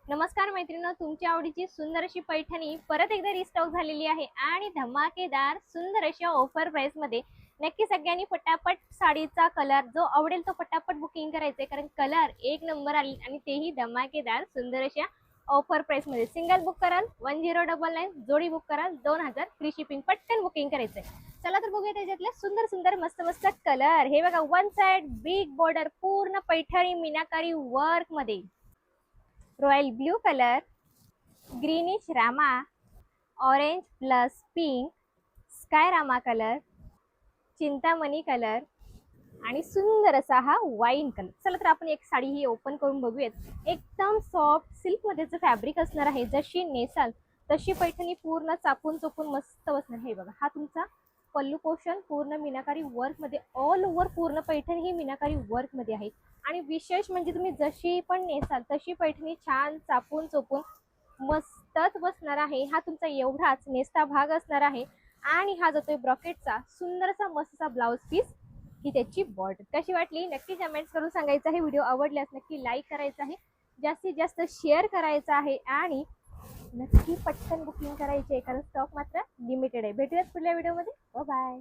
नमस्कार मैत्रिणी, तुमच्या आवडीची सुंदर अशी पैठणी परत एकदा रिस्टॉक झालेली आहे आणि धमाकेदार सुंदर अशा ऑफर प्राइस मध्ये। नक्की सगळ्यांनी पटापट साडीचा कलर जो आवडेल तो पटापट बुकिंग करायचे, कारण कलर एक नंबर आली आणि तेही धमाकेदार सुंदर अशा ऑफर प्राइस मध्ये। सिंगल बुक कराल 1099, जोडी बुक कराल 2000 फ्री शिपिंग। पटकन बुकिंग करायचंय। चला तर बघूया त्याच्यातले सुंदर सुंदर मस्त मस्त कलर। हे बघा, वन साइड बिग बॉर्डर पूर्ण पैठणी मीनाकारी वर्क मध्ये, royal blue colour, greenish Rama, orange plus pink, sky Rama colour, Chintamani colour आणि सुंदर असा हा वाईन कलर। चला तर आपण एक साडी ही ओपन करून बघूयात। एकदम सॉफ्ट सिल्क मध्ये जे फॅब्रिक असणार आहे, जशी नेसाल तशी पैठणी पूर्ण चापून चोपून मस्त बसणार। हे बघा, हा तुमचा पल्लू पोर्शन पूर्ण मीनाकारी वर्क मध्ये, ऑल ओव्हर पूर्ण पैठणी ही मीनाकारी वर्क मध्ये आहे। आणि विशेष म्हणजे तुम्ही जशी पण नेसाल तशी पैठणी छान चापून चोपून मस्तच बसणार आहे। हा तुमचा एवढाच नेसता भाग असणार आहे आणि हा जातोय ब्रॉकेटचा सुंदरसा मस्तसा ब्लाउज पीस। ही त्याची बॉर्डर कशी वाटली नक्की कमेंट्स करून सांगायचं आहे। व्हिडिओ आवडल्यास नक्की लाईक करायचा आहे, जास्तीत जास्त शेअर करायचा आहे आणि नक्की पटकन बुकिंग करायचे, कारण स्टॉक मात्र लिमिटेड आहे। भेटूयात पुढल्या व्हिडिओमध्ये। Bye bye.